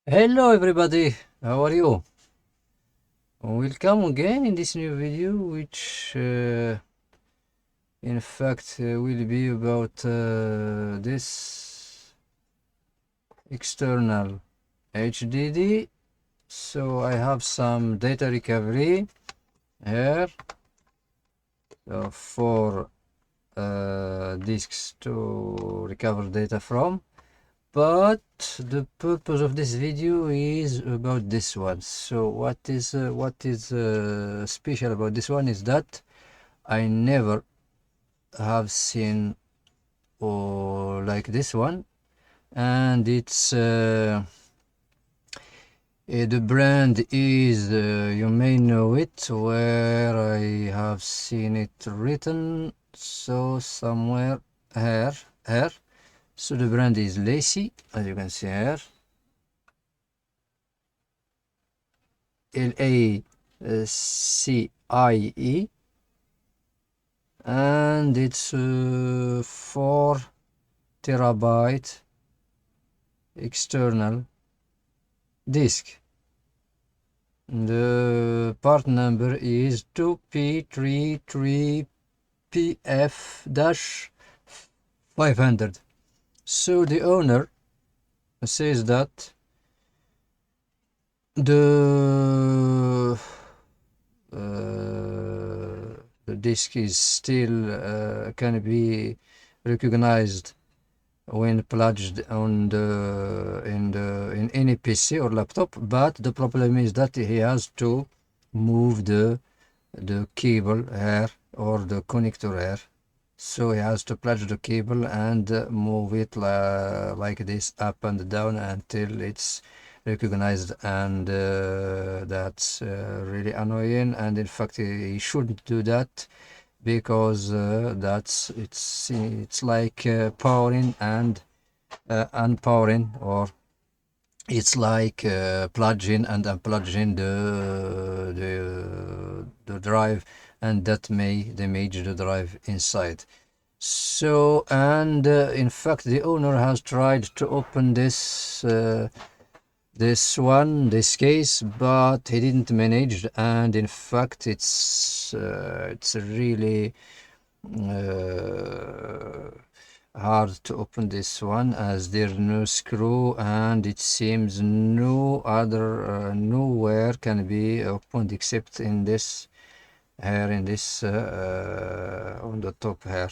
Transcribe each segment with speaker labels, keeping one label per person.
Speaker 1: Hello everybody, how are you? Welcome again in this new video, which in fact will be about this external HDD. So I have some data recovery here for disks to recover data from. But the purpose of this video is about this one. So what is special about this one is that I never have seen like this one, and it's the brand is you may know it, where I have seen it written so somewhere here. So the brand is LaCie, as you can see here. LACIE, and it's 4 terabyte external disk. The part number is 2P33PF-500. So the owner says that the disk is still can be recognized when plugged on in any PC or laptop, but the problem is that he has to move the cable here, or the connector here. So he has to plug the cable and move it like this, up and down, until it's recognized, and that's really annoying. And in fact he shouldn't do that, because it's like powering and unpowering, or it's like plugging and unplugging the drive, and that may damage the drive inside. So, and in fact the owner has tried to open this case, but he didn't manage. And in fact it's really hard to open this one, as there's no screw, and it seems nowhere can be opened except in this here, in this on the top here,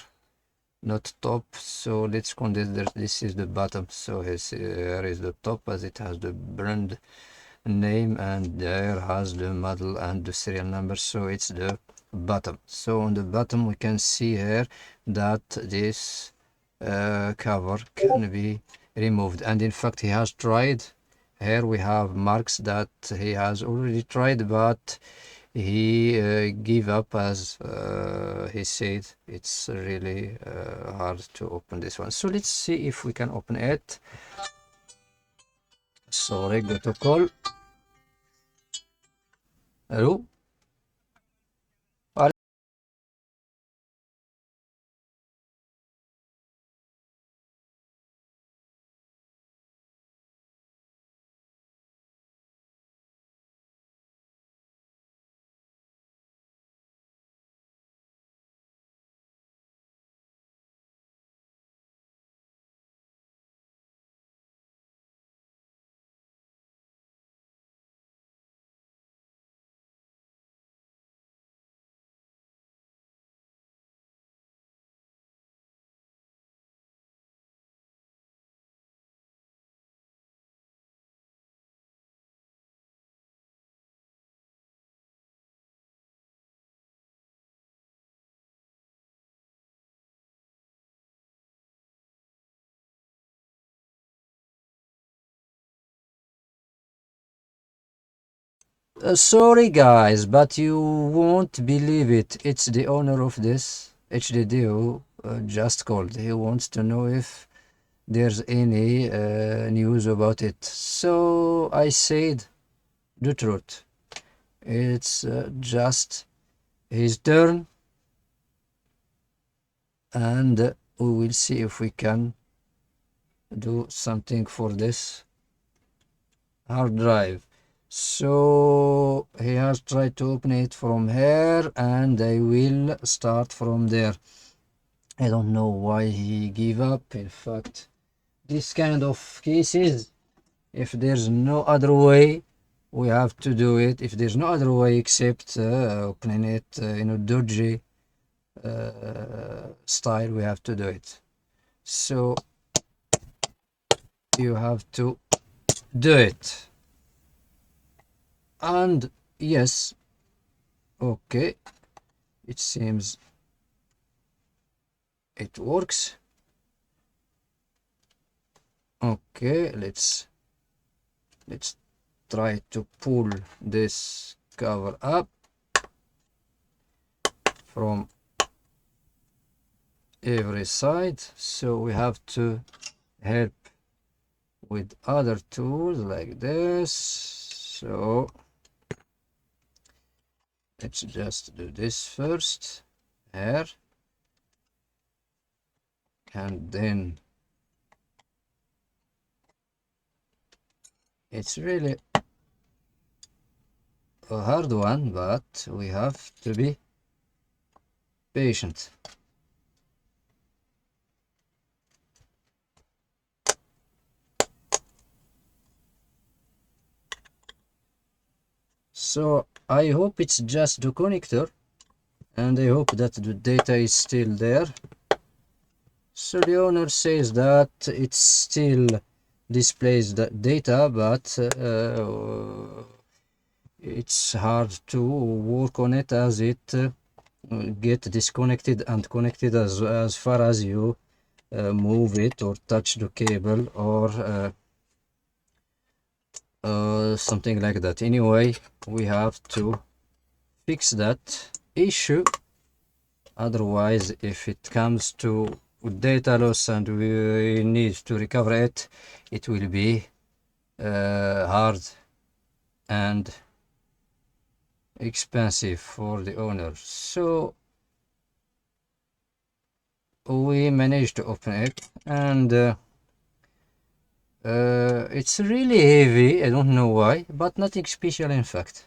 Speaker 1: not top. So let's consider this is the bottom. So here is the top, as it has the brand name, and there has the model and the serial number, so it's the bottom. So on the bottom we can see here that this cover can be removed, and in fact he has tried. Here we have marks that he has already tried, but he gave up, as he said it's really hard to open this one. So let's see if we can open it. Sorry, go to call. Hello. Sorry guys, but you won't believe it. It's the owner of this HDD who just called. He wants to know if there's any news about it. So I said the truth. It's just his turn, and we will see if we can do something for this. hard drive. So he has tried to open it from here, and I will start from there. I don't know why he gave up. In fact, this kind of cases, if there's no other way, we have to do it. If there's no other way except opening it in a dodgy style, we have to do it. So you have to do it. And yes, okay, it seems it works. Okay, let's try to pull this cover up from every side. So we have to help with other tools like this. So let's just do this first here, and then it's really a hard one, but we have to be patient. So I hope it's just the connector, and I hope that the data is still there. So the owner says that it still displays the data, but it's hard to work on it as it get disconnected and connected as far as you move it or touch the cable or something like that. Anyway, we have to fix that issue. Otherwise, if it comes to data loss and we need to recover it, it will be hard and expensive for the owner. So we managed to open it, and it's really heavy. I don't know why, but nothing special in fact.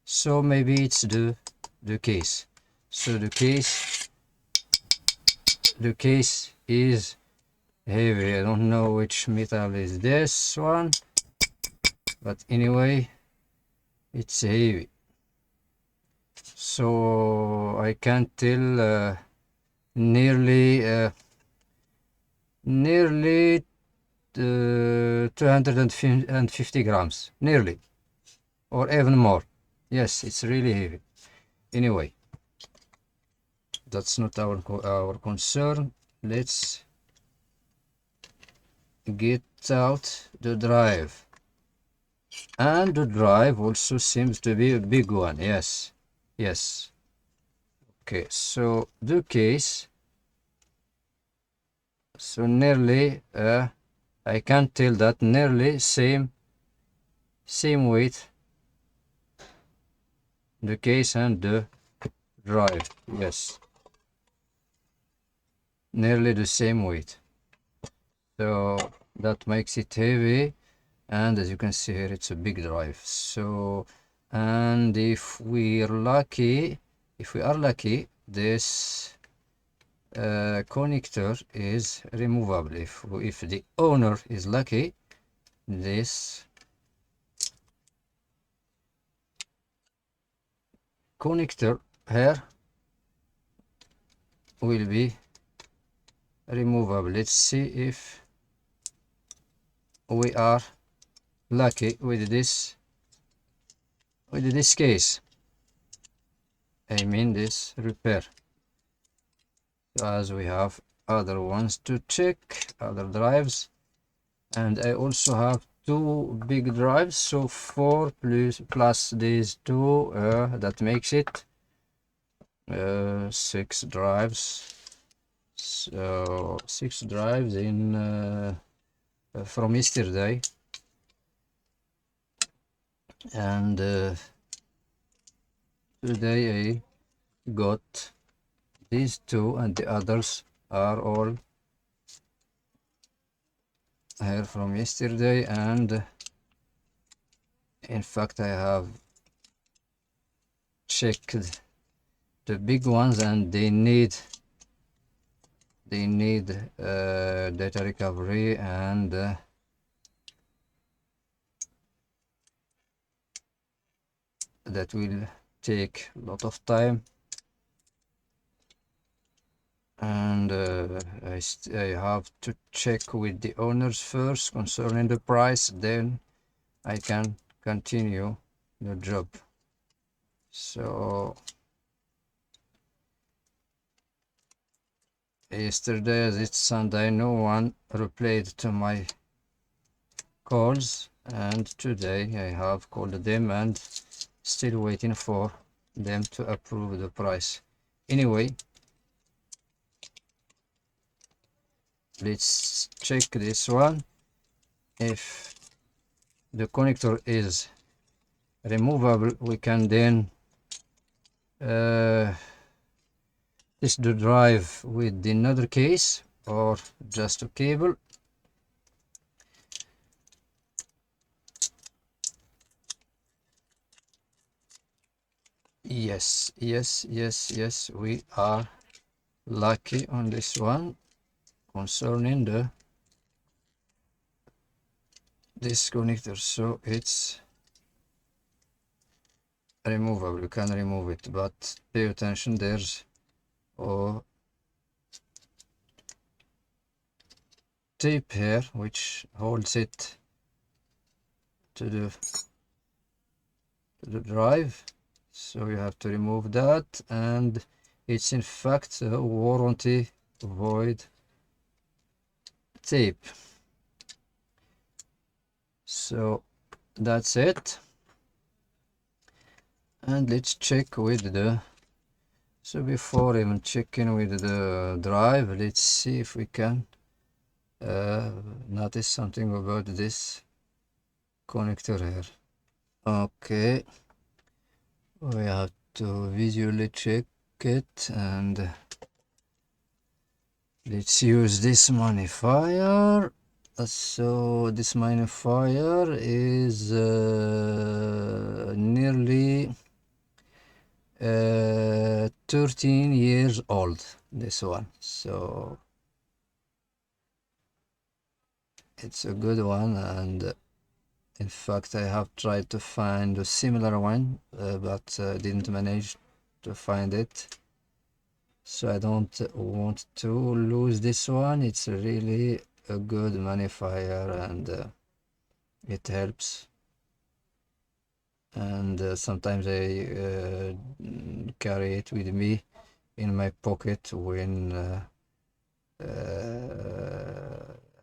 Speaker 1: So maybe it's the case. So the case is heavy. I don't know which metal is this one, but anyway, it's heavy. So I can tell nearly 250 grams, nearly, or even more. Yes, it's really heavy. Anyway, that's not our concern. Let's get out the drive, and the drive also seems to be a big one. Yes. Okay, so the case, so nearly I can tell that nearly same weight, the case and the drive. Yes, nearly the same weight, so that makes it heavy. And as you can see here, it's a big drive. So, and if we are lucky, this connector is removable. If the owner is lucky, this connector here will be removable. Let's see if we are lucky with this case. I mean this repair. So as we have other ones to check, other drives, and I also have two big drives, so 4 plus these two, that makes it 6 drives. So 6 drives in from yesterday, and today I got these two, and the others are all here from yesterday. And In fact, I have checked the big ones, and they need data recovery, and that will take a lot of time. And I have to check with the owners first concerning the price, then I can continue the job. So yesterday, as it's Sunday, no one replied to my calls, and today I have called them and still waiting for them to approve the price. Anyway, let's check this one. If the connector is removable, we can then test the drive with another case or just a cable. Yes, we are lucky on this one concerning this connector, so it's removable. You can remove it, but pay attention, there's tape here which holds it to the drive, so you have to remove that, and it's in fact a warranty void tape. So that's it, and let's check with so before even checking with the drive, let's see if we can notice something about this connector here. Okay, we have to visually check it, and let's use this magnifier. So this magnifier is nearly 13 years old, this one, so it's a good one. And in fact, I have tried to find a similar one, but didn't manage to find it, so I don't want to lose this one. It's really a good magnifier, and it helps. And sometimes I carry it with me in my pocket when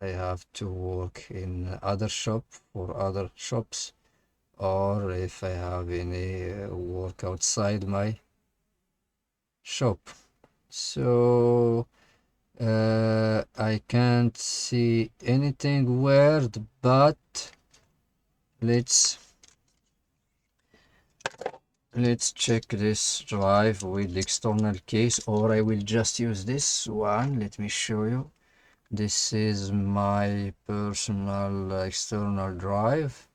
Speaker 1: I have to work in other shop or other shops, or if I have any work outside my shop. So I can't see anything weird, but let's check this drive with the external case, or I will just use this one. Let me show you. This is my personal external drive,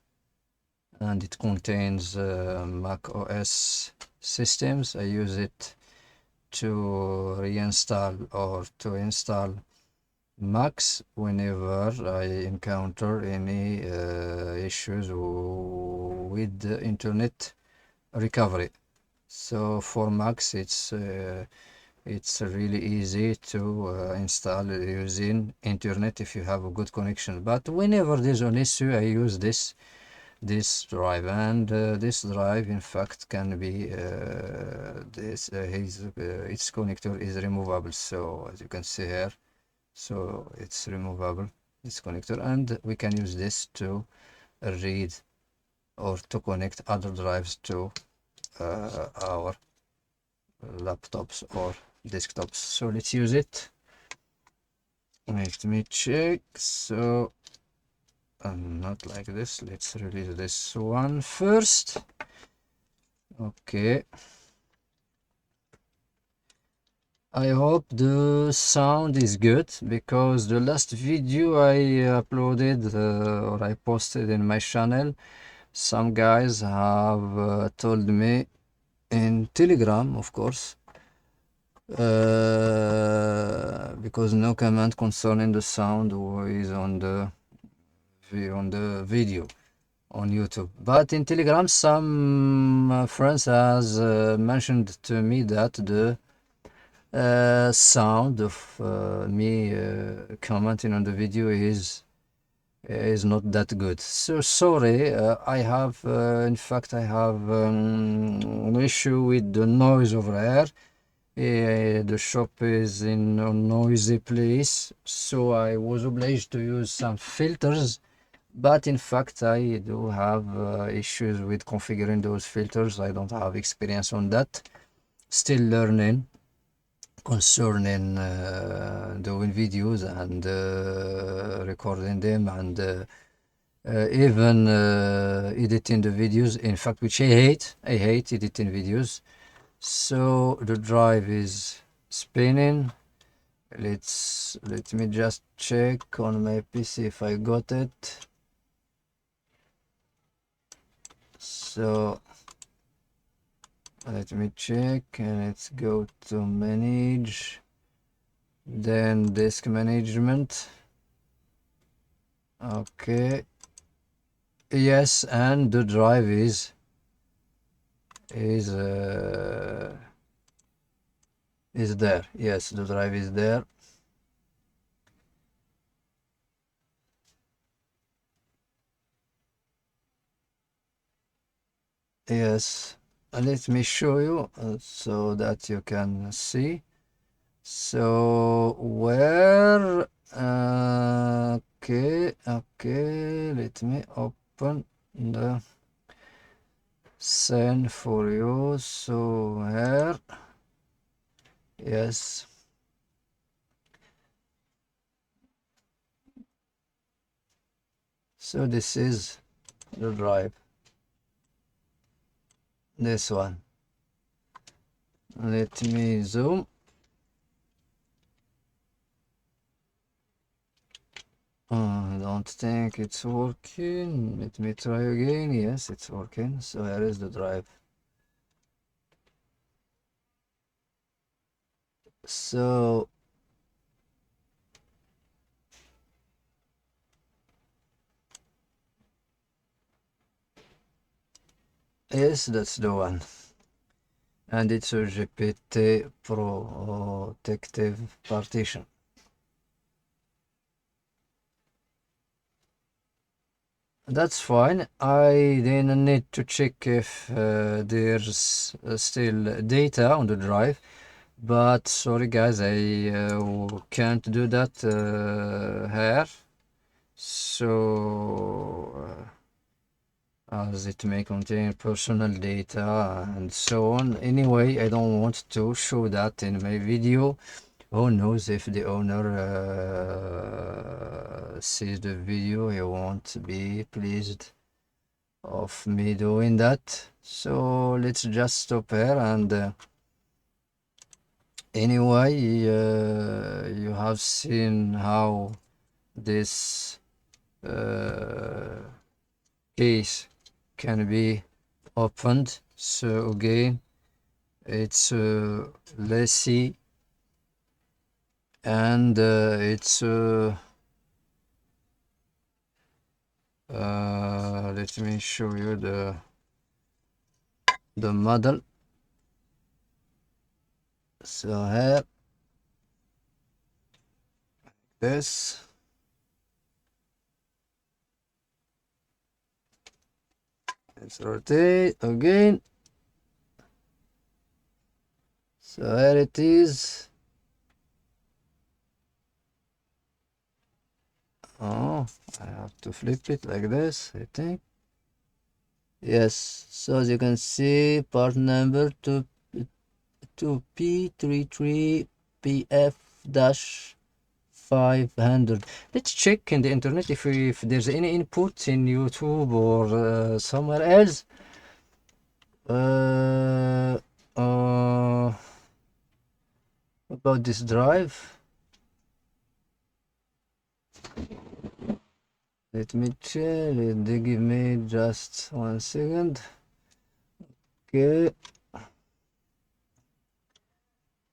Speaker 1: and it contains Mac OS systems. I use it to reinstall or to install Macs whenever I encounter any issues with the internet recovery. So for Macs, it's really easy to install using internet if you have a good connection. But whenever there's an issue, I use this drive, and this drive in fact can be its connector is removable. So as you can see here, so it's removable, this connector, and we can use this to read or to connect other drives to our laptops or desktops. So let's use it. Let me check. So not like this. Let's release this one first. Okay, I hope the sound is good, because the last video I uploaded or I posted in my channel, some guys have told me in Telegram, of course, because no comment concerning the sound is on the video on YouTube, but in Telegram some friends has mentioned to me that the sound of me commenting on the video is not that good. So sorry, I have in fact I have an issue with the noise over here. The shop is in a noisy place, so I was obliged to use some filters, but in fact I do have issues with configuring those filters. I don't have experience on that, still learning concerning doing videos and recording them and even editing the videos, in fact, which I hate editing videos. So the drive is spinning. Let me just check on my PC if I got it. So let me check, and let's go to manage, then disk management. Okay, yes, and the drive is there. Yes, the drive is there. Yes, let me show you so that you can see. So where okay, let me open the scene for you. So here, yes, so this is the drive, this one. Let me zoom. I don't think it's working. Let me try again. Yes, it's working. So here is the drive. So yes, that's the one. And it's a GPT protective partition. That's fine. I then need to check if there's still data on the drive, but sorry guys, I can't do that here. So as it may contain personal data and so on. Anyway, I don't want to show that in my video. Who knows, if the owner sees the video, he won't be pleased of me doing that. So let's just stop here, and anyway, you have seen how this case can be opened. So again, it's LaCie, and it's let me show you the model. So here, this, let's rotate again. So here it is. Oh, I have to flip it like this, I think. Yes, so as you can see, part number 2P33PF-500. Let's check in the internet if there's any input in YouTube or somewhere else. About this drive. Let me check. They give me just 1 second. Okay.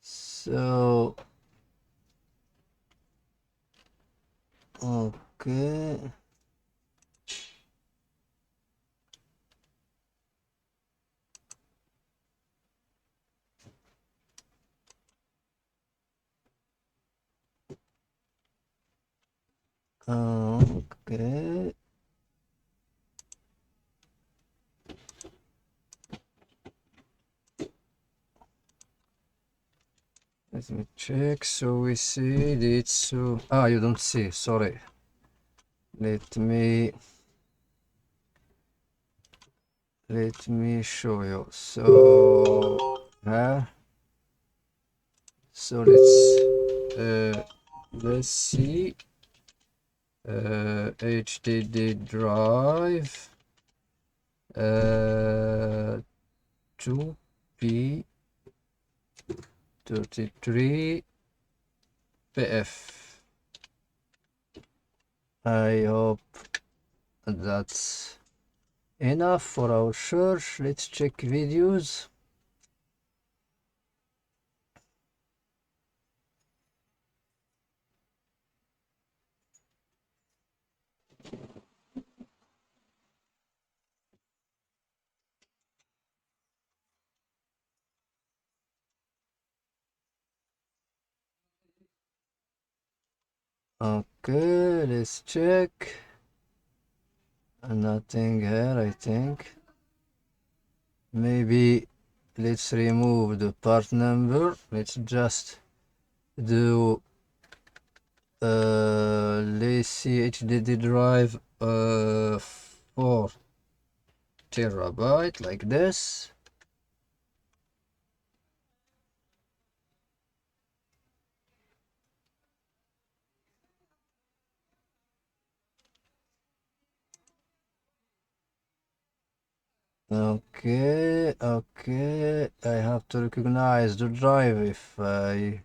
Speaker 1: So okay. Okay. Let me check. So we see it. So you don't see. Sorry. Let me show you. So so let's see. HDD drive 2P33 PF. I hope that's enough for our search. Let's check videos. Okay, let's check. Nothing here, I think. Maybe let's remove the part number. Let's just do LaCie HDD drive 4 terabyte like this. Okay, okay, I have to recognize the drive if I...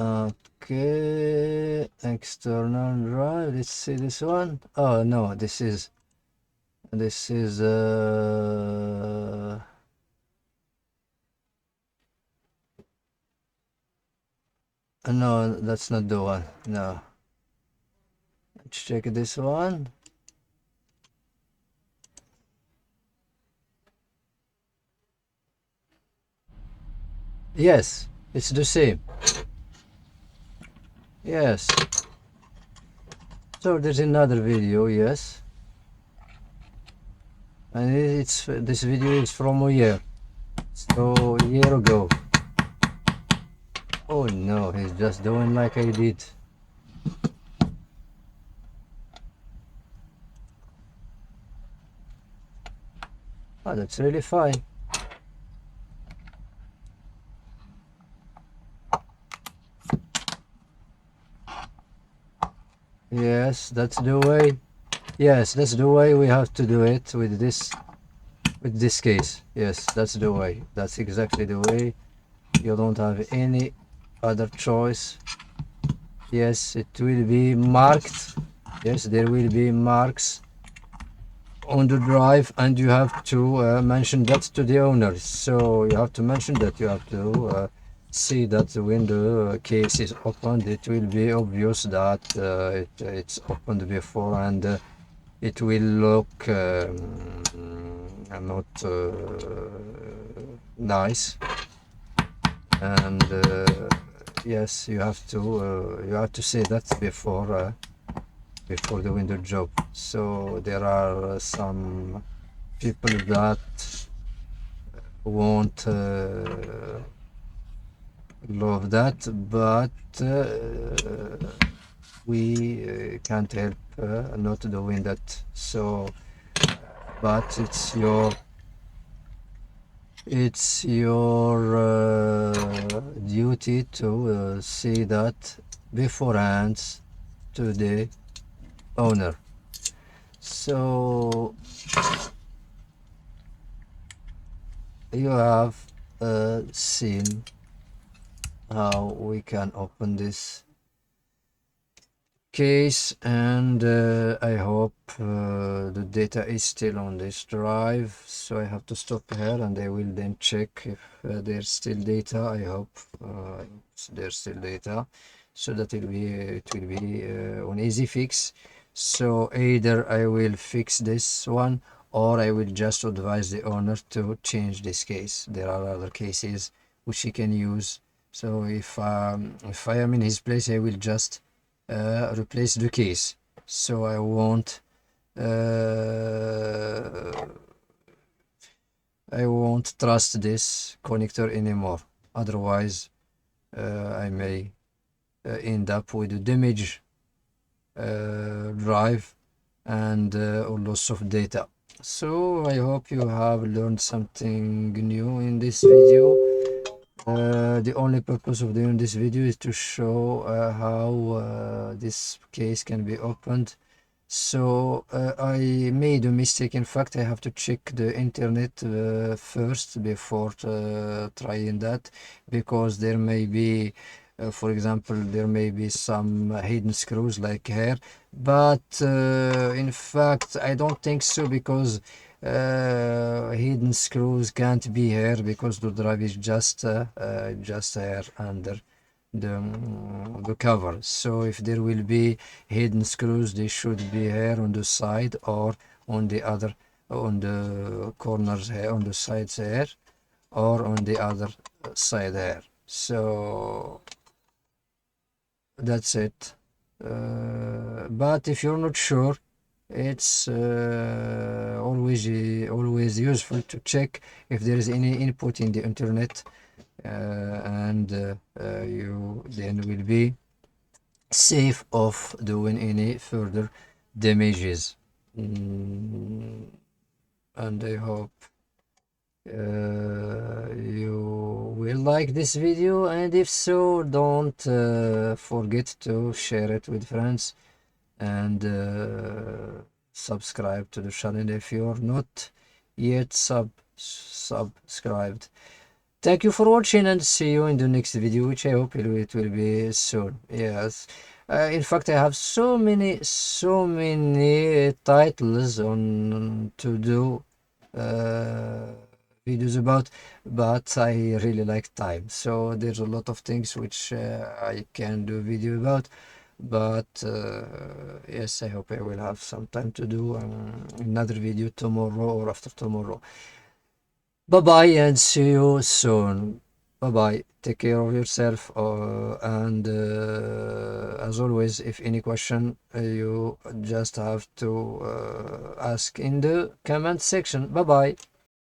Speaker 1: Okay, external drive, let's see this one. Oh no, this is no, that's not the one. No, let's check this one. Yes, it's the same. Yes. So there's another video, yes. And this video is from a year. So a year ago. Oh no, he's just doing like I did. Oh, that's really fine. Yes, that's the way. Yes, that's the way we have to do it with this case. Yes, that's the way. That's exactly the way. You don't have any other choice. Yes, it will be marked. Yes, there will be marks on the drive, and you have to mention that to the owner. So you have to mention that. You have to see that when the case is opened, it will be obvious that it's opened before, and it will look not nice. And yes, you have to say that before the window job. So there are some people that won't love that, but we can't help not doing that. So but it's your duty to say that beforehand to the owner. So you have seen how we can open this case, and I hope the data is still on this drive. So I have to stop here, and I will then check if there's still data. I hope there's still data, so that it will be an easy fix. So either I will fix this one, or I will just advise the owner to change this case. There are other cases which he can use. So if I am in his place, I will just replace the case. So I won't trust this connector anymore. Otherwise, I may end up with a damaged drive and loss of data. So I hope you have learned something new in this video. The only purpose of doing this video is to show how this case can be opened. So I made a mistake. In fact, I have to check the internet first before trying that, because there may be for example, there may be some hidden screws like here, but in fact I don't think so, because hidden screws can't be here, because the drive is just here under the cover. So if there will be hidden screws, they should be here on the side, or on the other, on the corners here, on the sides here, or on the other side here. So that's it. But if you're not sure, it's always useful to check if there is any input in the internet, and you then will be safe of doing any further damages. And I hope you will like this video, and if so, don't forget to share it with friends, and subscribe to the channel if you're not yet subscribed. Thank you for watching, and see you in the next video, which I hope it will be soon. Yes, in fact, I have so many titles on to do videos about, but I really like time, so there's a lot of things which I can do video about. But yes, I hope I will have some time to do another video tomorrow or after tomorrow. Bye bye, and see you soon. Bye bye, take care of yourself, and as always, if any question, you just have to ask in the comment section. Bye bye.